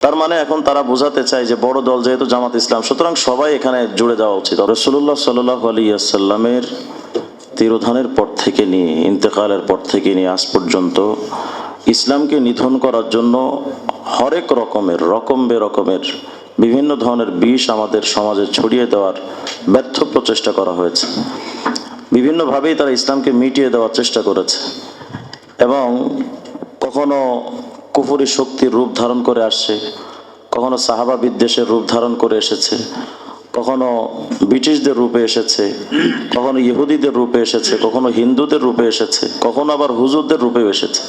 তার মানে এখন তারা বোঝাতে চায় যে বড় দল যেহেতু জামাত ইসলাম, সুতরাং সবাই এখানে জুড়ে যাওয়া উচিত। রাসূলুল্লাহ সাল্লাল্লাহু আলাইহি ওয়াসাল্লামের তিরোধানের পর থেকে নিয়ে, ইন্তেকালের পর থেকে নিয়ে আজ পর্যন্ত ইসলামকে নিধন করার জন্য হরেক রকমের বেরকমের বিভিন্ন ধরনের বিষ আমাদের সমাজে ছড়িয়ে দেওয়ার ব্যর্থ প্রচেষ্টা করা হয়েছে। বিভিন্নভাবেই তারা ইসলামকে মিটিয়ে দেওয়ার চেষ্টা করেছে এবং কখনো কুফরি শক্তির রূপ ধারণ করে আসছে, কখনো সাহাবা বিদ্বেষের রূপ ধারণ করে এসেছে, কখনো ব্রিটিশদের রূপে এসেছে, কখনো ইহুদিদের রূপে এসেছে, কখনো হিন্দুদের রূপে এসেছে, কখনো আবার হুজুরদের রূপে এসেছে।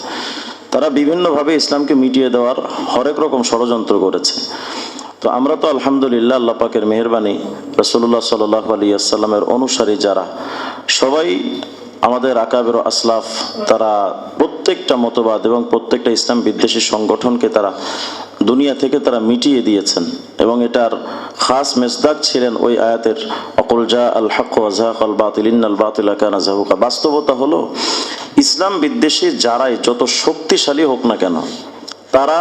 তারা বিভিন্নভাবে ইসলামকে মিটিয়ে দেওয়ার হরেক রকম ষড়যন্ত্র করেছে। তো আমরা তো আলহামদুলিল্লাহ আল্লাহ পাকের মেহেরবানি, রাসূলুল্লাহ সাল্লাল্লাহু আলাইহি ওয়াসাল্লামের অনুসারী যারা সবাই আমাদের আকাবের আসলাফ, তারা প্রত্যেকটা মতবাদ এবং প্রত্যেকটা ইসলাম বিদ্বেষী সংগঠনকে তারা দুনিয়া থেকে তারা মিটিয়ে দিয়েছেন এবং এটার খাস মেসদাক ছিলেন ওই আয়াতের অকুল জা আল হক ওয়া যাহাকাল বাতিল ইন্নাল বাতিলা কানা যাহুকা। বাস্তবতা হলো ইসলাম বিদ্বেষী যারাই যত শক্তিশালী হোক না কেন, তারা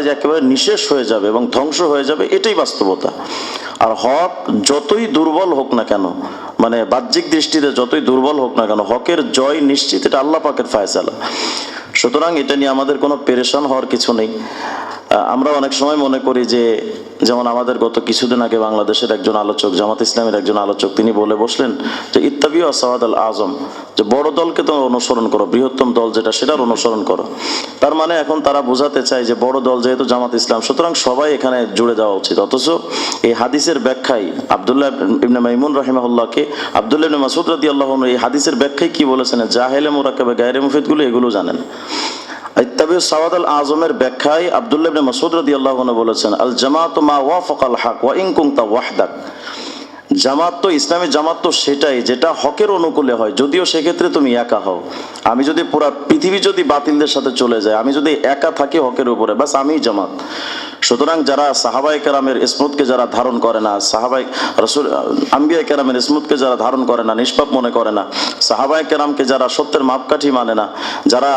যে একেবারে নিঃশেষ হয়ে যাবে এবং ধ্বংস হয়ে যাবে, এটাই বাস্তবতা। আর হক যতই দুর্বল হোক না কেন, মানে বাহ্যিক দৃষ্টিতে যতই দুর্বল হোক না কেন, হকের জয় নিশ্চিত, এটা আল্লাহ পাকের ফায়সালা। সুতরাং এটা নিয়ে আমাদের কোনো পেরেশান হওয়ার কিছু নেই। আমরা অনেক সময় মনে করি যে, যেমন আমাদের গত কিছুদিন আগে বাংলাদেশের একজন আলোচক, জামাত ইসলামের একজন আলোচক, তিনি বলে বসলেন যে ইত্তাবিউ আসাওয়াদ আল আজম, যে বড় দলকে তো অনুসরণ করো, বৃহত্তম দল যেটা সেটার অনুসরণ করো। তার মানে এখন তারা বোঝাতে চায় যে বড় দল যেহেতু জামাত ইসলাম, সুতরাং সবাই এখানে জুড়ে যাওয়া উচিত। অথচ এই হাদিসের ব্যাখ্যায় আব্দুল্লাহ ইবনে মাইমুন রাহিমাহুল্লাহকে আব্দুল্লাহ ইবনে মাসউদ রাদিয়াল্লাহু আনহু এই হাদিসের ব্যাখ্যায় কি বলেছেন, জাহেলে মুরাক্কাবে গায়রে মুফিদগুলো এগুলো জানেন। ইত্তাবিউ সাওয়াদ আল আজমের ব্যাখ্যায় আব্দুল্লাহ ইবনে মাসউদ রাদিয়াল্লাহু আনহু বলেছেন, আল জামাতু মা ওয়াফাকাল হক ওয়া ইন কুনতা ওয়াহদাক। জামাত তো, ইসলামী জামাত তো সেটাই যেটা হকের অনুকূলে হয়, যদিও সেক্ষেত্রে তুমি একা হও। আমি যদি পুরা পৃথিবী যদি বাতিলদের সাথে চলে যায়, আমি যদি একা থাকি হকের উপরে, বাস আমিই জামাত। সুতরাং যারা সাহাবায়ে কেরামের ইসমতকে যারা ধারণ করে না, সাহাবায়ে রাসূল আম্বিয়া কেরামের ইসমতকে যারা ধারণ করে না, নিষ্পাপ মনে করে না, সাহাবায়ে কেরামকে যারা সত্যের মাপকাঠি মানে না, যারা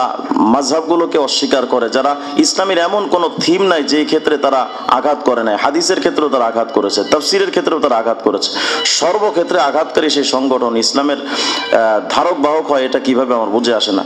মাযহাবগুলোকে অস্বীকার করে, যারা ইসলামের এমন কোনো থিম নাই যে ক্ষেত্রে তারা আঘাত করে নাই, হাদিসের ক্ষেত্রেও তারা আঘাত করেছে, তাফসীরের ক্ষেত্রেও তারা আঘাত করেছে, সর্বক্ষেত্রে আঘাতকারী সেই সংগঠন ইসলামের ধারক বাহক হয়, এটা কিভাবে আমার বুঝে আসে না।